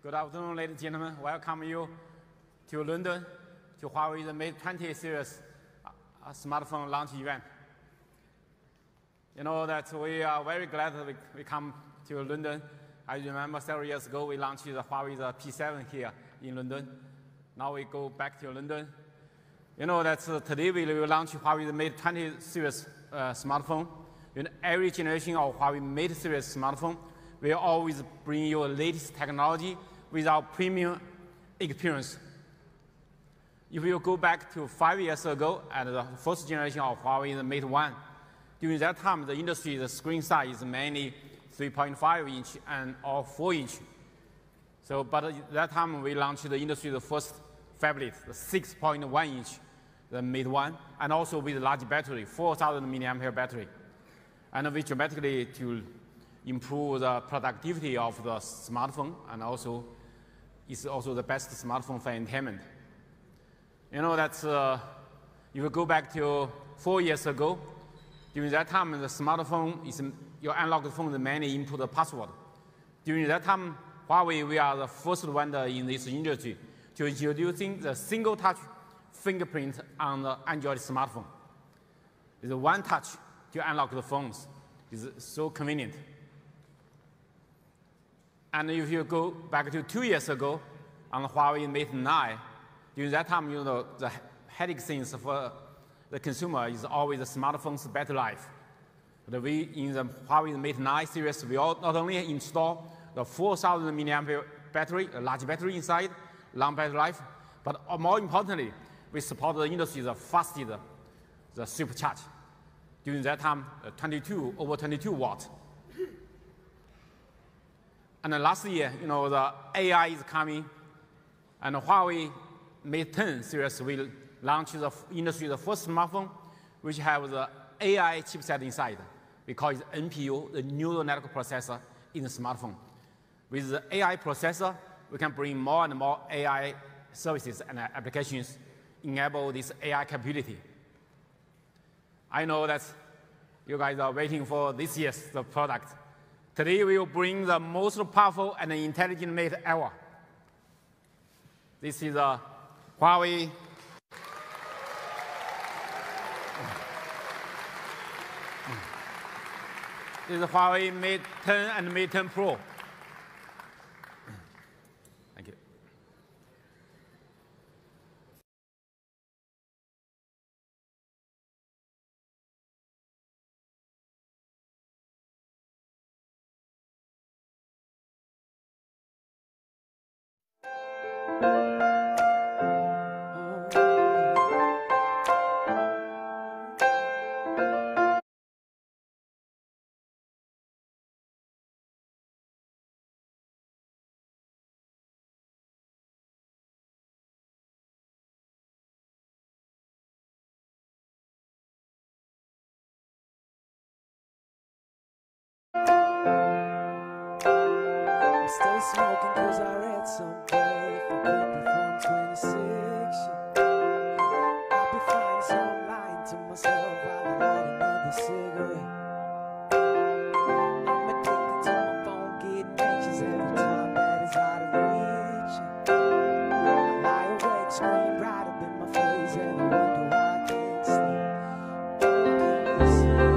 Good afternoon, ladies and gentlemen. Welcome you to London to Huawei's Mate20 series smartphone launch event. You know that we are very glad that we come to London. I remember several years ago we launched the Huawei's P7 here in London. Now we go back to London. You know that today we will launch Huawei's Mate20 series smartphone. In every generation of Huawei Mate series smartphone, we always bring you the latest technology with our premium experience. If you go back to 5 years ago at the first generation of Huawei Mate 1, during that time the industry, the screen size is mainly 3.5 inch and or 4 inch. So, but at that time we launched the industry's first phablet, the 6.1 inch, the Mate 1, and also with large battery, 4,000 mAh battery, and we dramatically to improve the productivity of the smartphone, and also it's also the best smartphone for entertainment. You know that if you go back to 4 years ago, during that time the smartphone is your analog phone, the mainly input the password. During that time, Huawei, we are the first one in this industry to introducing the single touch fingerprint on the Android smartphone. It's one touch to unlock the phones. It's so convenient. And if you go back to 2 years ago on the Huawei Mate 9, during that time, you know, the headache things for the consumer is always the smartphone's battery life. But we, in the Huawei Mate 9 series, we not only install the 4,000 mAh battery, a large battery inside, long battery life, but more importantly, we support the industry's fastest the supercharge. During that time, over 22 watts. And last year, you know, the AI is coming, and Huawei Mate 10 series will launch the industry's first smartphone, which has the AI chipset inside. We call it NPU, the neural network processor in the smartphone. With the AI processor, we can bring more and more AI services and applications, enable this AI capability. I know that you guys are waiting for this year's product. Today we will bring the most powerful and intelligent Mate ever. This is a Huawei This is Huawei Mate 10 and Mate 10 Pro. Thank you. I'm still smoking cause I read somewhere if I could perform 26. I'll be flying so I'm lying to myself while I light another cigarette. I'm addicted to my phone, getting anxious every time that it's out of reach. I lie awake, scream right up in my face, and I wonder why I can't sleep. Oh, can you see it? Can you see it?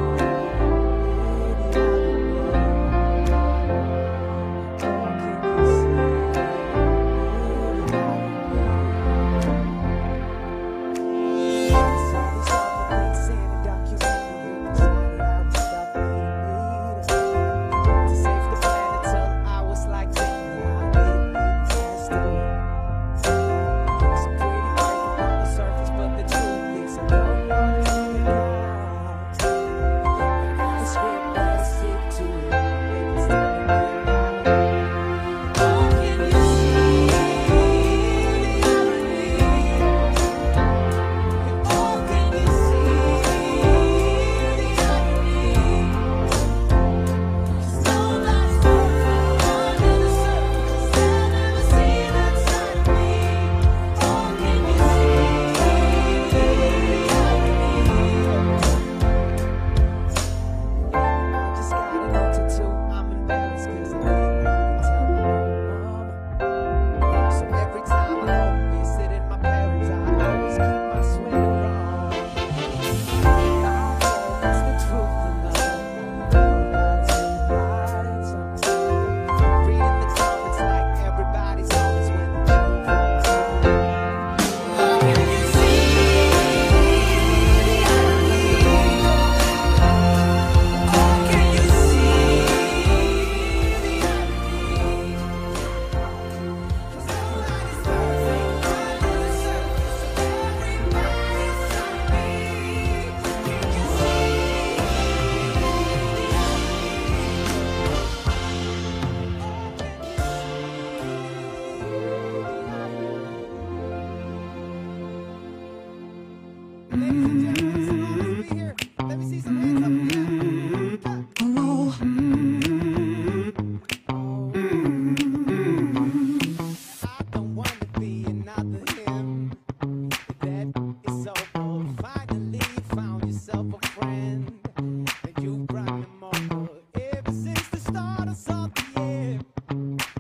of the air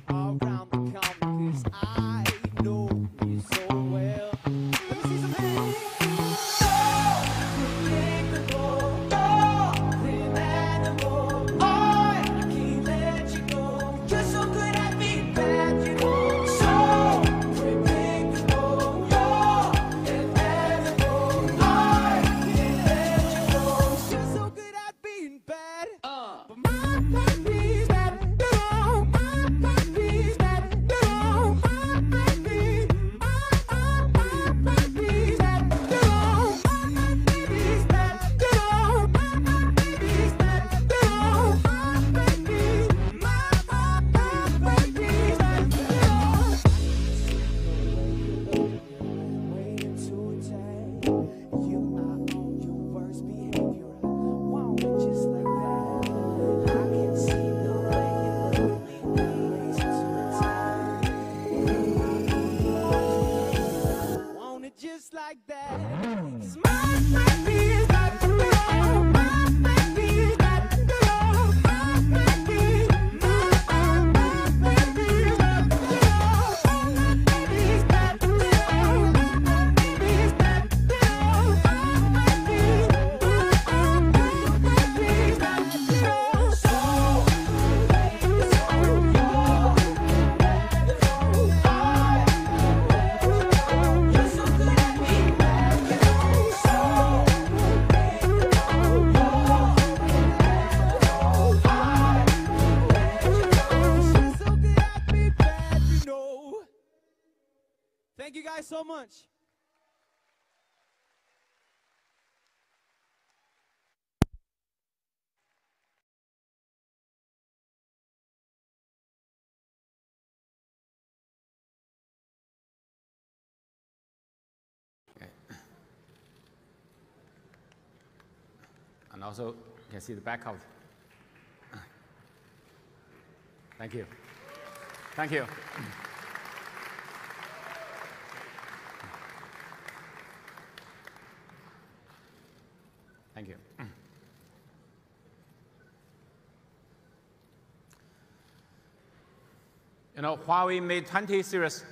around the corner, 'cause I know you so well. Let me see some hands. So predictable, an animal. I can't let you go. You're so good at being bad, you know. So predictable, an animal. I can't let you go. You're so good at being bad. But my baby's bad. My baby's bad. My baby's bad. My baby's bad. My baby's bad. Waiting to attack. You are on your worst behavior. I want it just like that. I can see the way you look me. Waiting to attack. Want it just like that. 'Cause my baby is bad. My baby is bad. My baby, my baby is bad. My baby is bad. My baby is bad. My baby is bad. So you're so good at being bad, you know. So you're so good at being bad, you know. Thank you guys so much. And also, you can see the back of it. Thank you. Thank you. Thank you. You know, Huawei Mate 20 series,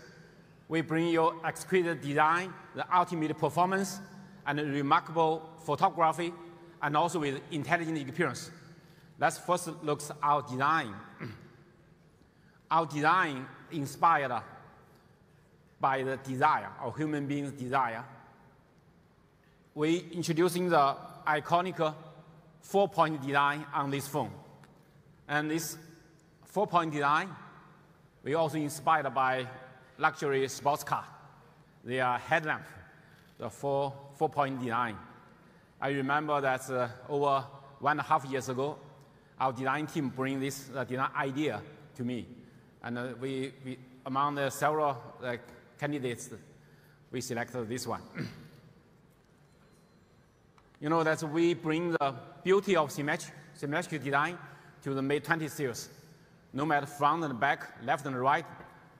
we bring you exquisite design, the ultimate performance, and remarkable photography, and also with intelligent experience. Let's first look at our design. Our design inspired by the desire, of human beings' desire. We introducing the iconic 4-point design on this phone. And this 4-point design, we also inspired by luxury sports car. Their headlamp, the 4-point design. I remember that over 1.5 years ago, our design team bring this design idea to me. And we among the several candidates, we selected this one. You know that we bring the beauty of symmetric design to the Mate 20 series. No matter front and back, left and right,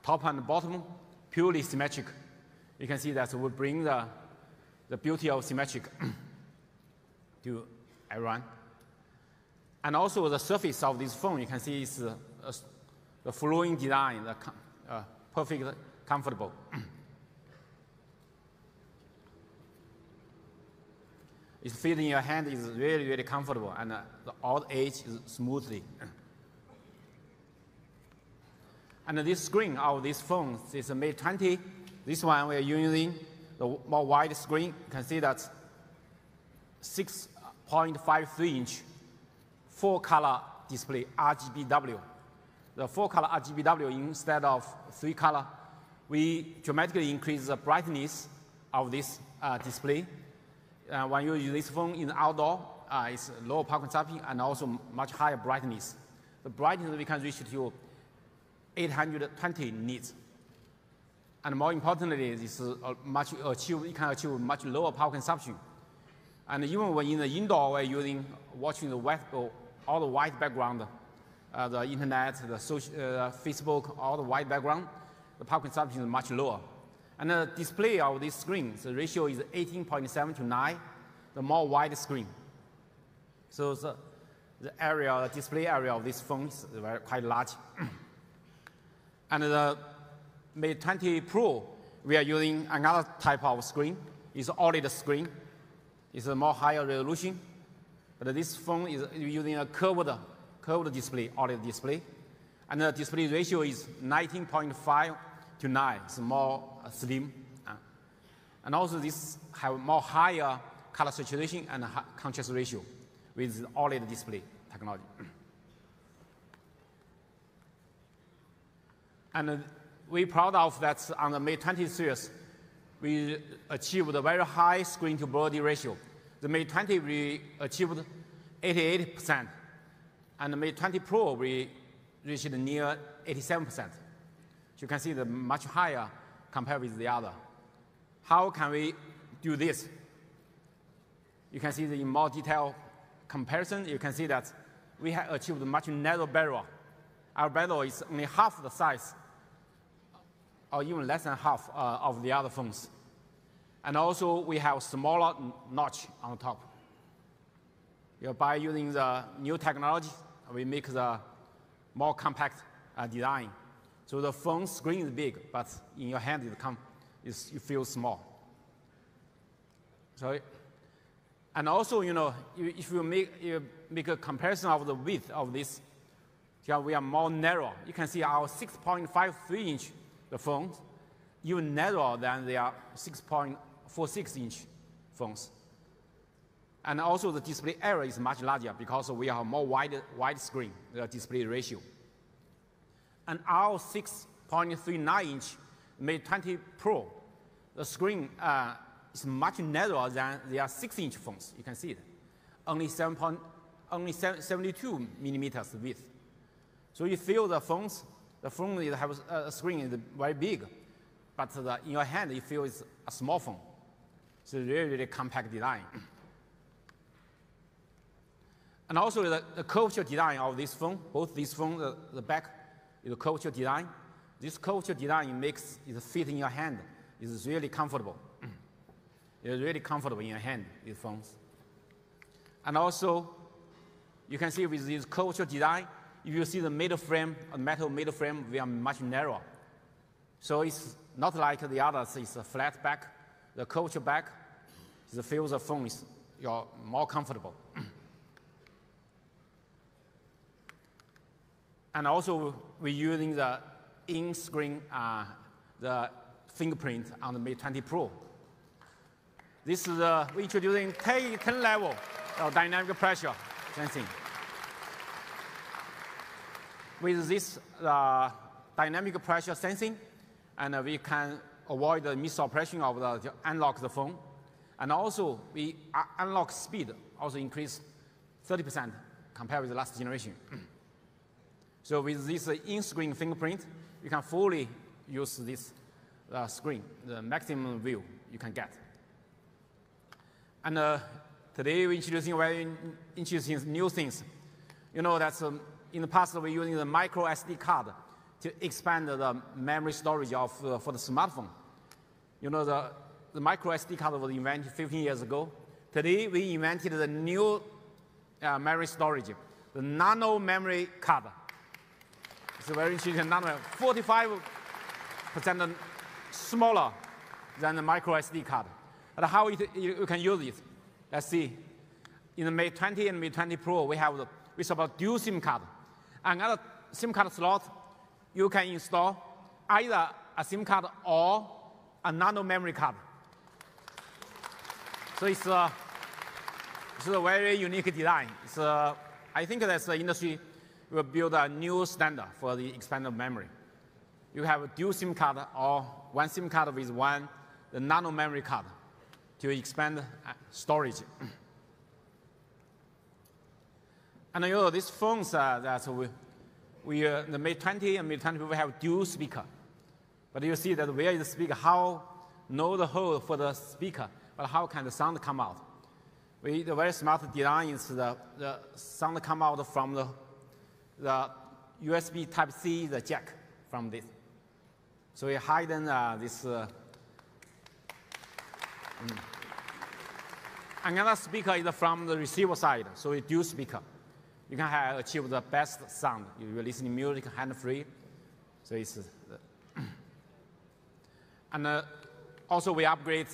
top and bottom, purely symmetric. You can see that we bring the beauty of symmetric to everyone. And also the surface of this phone, you can see is the flowing design, the perfect, comfortable. It fits in your hand is really, really comfortable, and all the edge is smoothly. And this screen of this phone is a Mate 20. This one we are using the more wide screen. You can see that 6.53-inch 4-color display, RGBW. The 4-color RGBW instead of 3-color, we dramatically increase the brightness of this display. When you use this phone in outdoor, it's lower power consumption and also much higher brightness. The brightness we can reach to 820 nits. And more importantly, this is you can achieve much lower power consumption. And even when in the indoor, we're using watching all the white background, the internet, the Facebook, all the white background, the power consumption is much lower. And the display of this screen, the ratio is 18.7 to 9, the more wide screen. So the display area of this phone is quite large. And the Mate 20 Pro, we are using another type of screen. It's OLED screen. It's a more higher resolution. But this phone is using a curved display, OLED display. And the display ratio is 19.5 to 9. It's more slim. And also this have more higher color saturation and contrast ratio with OLED display technology. And we're proud of that on the Mate 20 series, we achieved a very high screen-to-body ratio. The Mate 20, we achieved 88%. And the Mate 20 Pro, we reached near 87%. So you can see the much higher compared with the other. How can we do this? You can see the in more detailed comparison. You can see that we have achieved a much narrow bezel. Our bezel is only half the size, or even less than half of the other phones. And also, we have smaller notch on top. By using the new technology, we make the more compact design. So the phone screen is big, but in your hand you feel small. So, and also, if you make a comparison of the width of this, we are more narrow. You can see our 6.53-inch the phones, even narrower than their 6.46-inch phones. And also the display area is much larger because we have more wide screen, the display ratio. And our 6.39-inch Mate 20 Pro, the screen is much narrower than their 6-inch phones. You can see it. Only 72 millimeters width. So you feel the phone has a screen is very big, but in your hand you feel it's a small phone. It's a really, really compact design. And also the curvature design of this phone, both this phone, the back is a curvature design. This curvature design makes it fit in your hand. It's really comfortable. It's really comfortable in your hand, these phones. And also, you can see with this curvature design, if you see the metal middle frame, we are much narrower. So it's not like the others, it's a flat back. The curvature back, the feel the phone is more comfortable. And also, we're using the in-screen, the fingerprint on the Mate 20 Pro. This is we're introducing 10 level of dynamic pressure sensing. With this dynamic pressure sensing, and we can avoid the misoperation of the unlock the phone. And also, we unlock speed also increased 30% compared with the last generation. So with this in-screen fingerprint, you can fully use this screen, the maximum view you can get. And today we're introducing very interesting new things. You know that in the past we're using the micro SD card to expand the memory storage for the smartphone. You know the micro SD card was invented 15 years ago. Today we invented the new memory storage, the nano memory card. It's a very interesting number, 45% smaller than the micro SD card. And how you can use it? Let's see. In the Mate 20 and Mate 20 Pro, we support dual SIM card. Another SIM card slot, you can install either a SIM card or a nano memory card. So it's a very unique design. I think that the industry will build a new standard for the expanded memory. You have a dual SIM card or one SIM card with the nano memory card to expand storage. And you know, these phones that the Mate 20 and Mate 20 Pro have dual speaker. But you see that where is the speaker? How know the hole for the speaker, but how can the sound come out? The very smart design is the sound come out from the USB Type-C, the jack from this. So we hidden this. Another speaker is from the receiver side, so it's dual speaker. you can achieve the best sound. You're listening music hand-free. So it's, and also we upgrade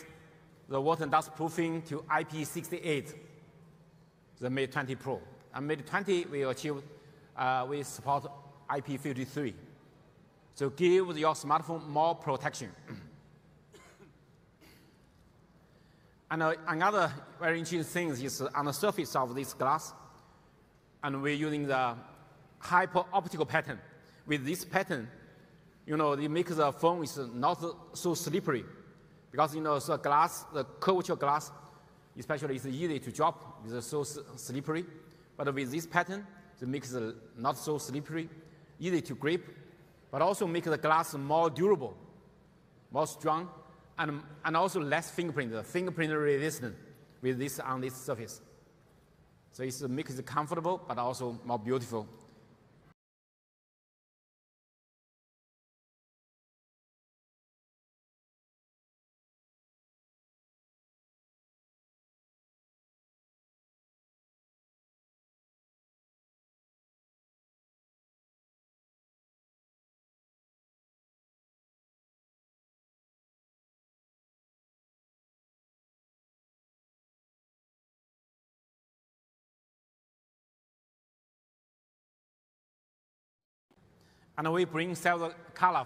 the water and dust proofing to IP68, the Mate 20 Pro. And Mate 20 we achieve, we support IP53. So give your smartphone more protection. And another very interesting thing is on the surface of this glass, and we're using the hyper-optical pattern. With this pattern, it makes the phone is not so slippery, because so glass, the curvature glass, especially is easy to drop. It's so slippery, but with this pattern, it makes it not so slippery, easy to grip, but also make the glass more durable, more strong, and also less fingerprint resistant with this on this surface. So it makes it comfortable, but also more beautiful. And we bring several color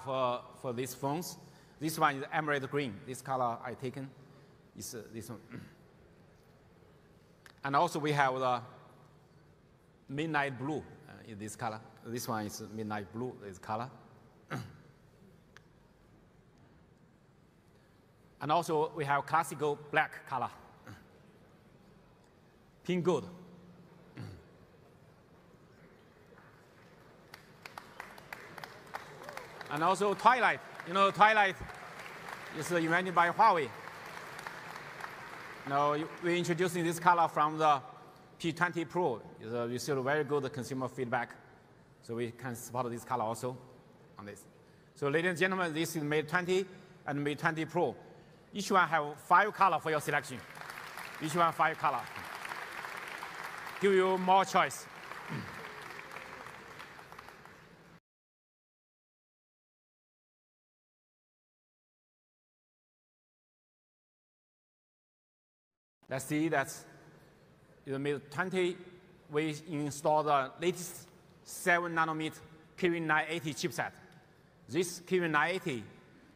for these phones. This one is emerald green. This color I taken is this one. And also we have the midnight blue in this color. This one is midnight blue, this color. And also we have classical black color. Pink gold. And also Twilight. Twilight is invented by Huawei. Now, we're introducing this color from the P20 Pro. We received very good consumer feedback. So we can support this color also on this. So ladies and gentlemen, this is Mate 20 and Mate 20 Pro. Each one have 5 colors for your selection. Each one 5 colors. Give you more choice. Let's see that in the Mate 20, we install the latest 7-nanometer Kirin 980 chipset. This Kirin 980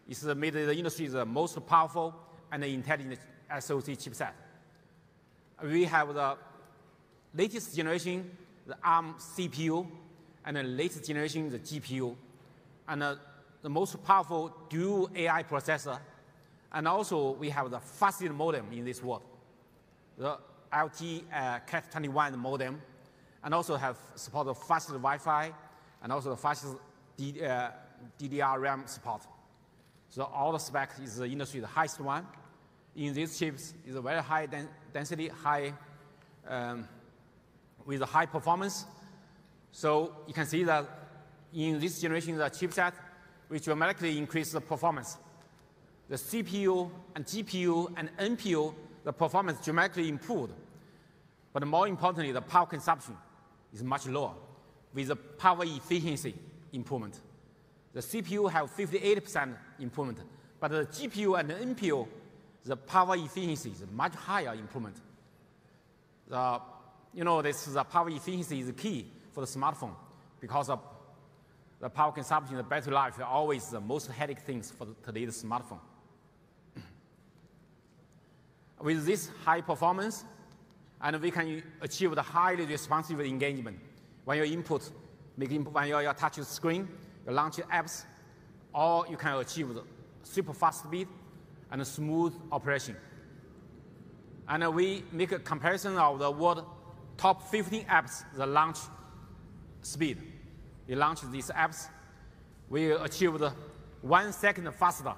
is made the industry's most powerful and intelligent SoC chipset. We have the latest generation, the ARM CPU, and the latest generation, the GPU, and the most powerful dual AI processor. And also, we have the fastest modem in this world. The LTE Cat21 modem, and also have support the fastest Wi-Fi, and also the fastest DDR RAM support. So all the specs is the industry's highest one. In these chips is a very high density, with a high performance. So you can see that in this generation, the chipset, which dramatically increase the performance. The CPU and GPU and NPU, the performance dramatically improved. But more importantly, the power consumption is much lower with the power efficiency improvement. The CPU have 58% improvement, but the GPU and the NPU, the power efficiency is much higher improvement. The power efficiency is key for the smartphone because of the power consumption, the battery life are always the most headache things for today's smartphone. With this high performance, and we can achieve the highly responsive engagement. When you input, when you touch the screen, you launch apps, or you can achieve the super fast speed and smooth operation. And we make a comparison of the world top 15 apps, the launch speed. We launch these apps, we achieved 1 second faster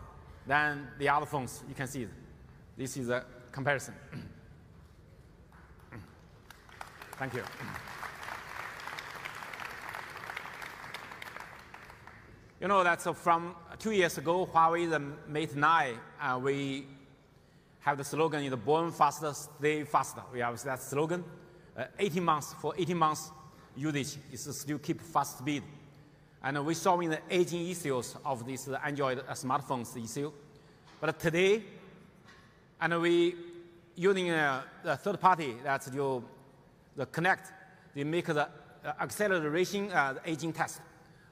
than the other phones. You can see it. This is a comparison. Thank you. You know that from 2 years ago, Huawei, the Mate 9, we have the slogan, born faster, stay faster. We have that slogan. 18 months, for 18 months, usage is still keep fast speed. And we're solving the aging issues of these Android smartphones issue. But today, and we using the third party that you the Connect, they make the acceleration aging test,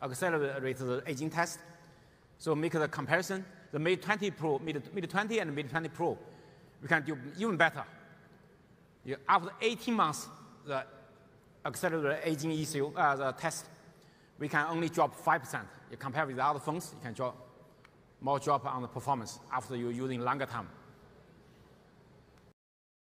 accelerate the aging test. So make the comparison. The Mate 20 Pro, Mate 20 and Mate 20 Pro, we can do even better. After 18 months, the accelerated aging issue, the test, we can only drop 5%. You compare with the other phones, you can drop more drop on the performance after you're using longer time.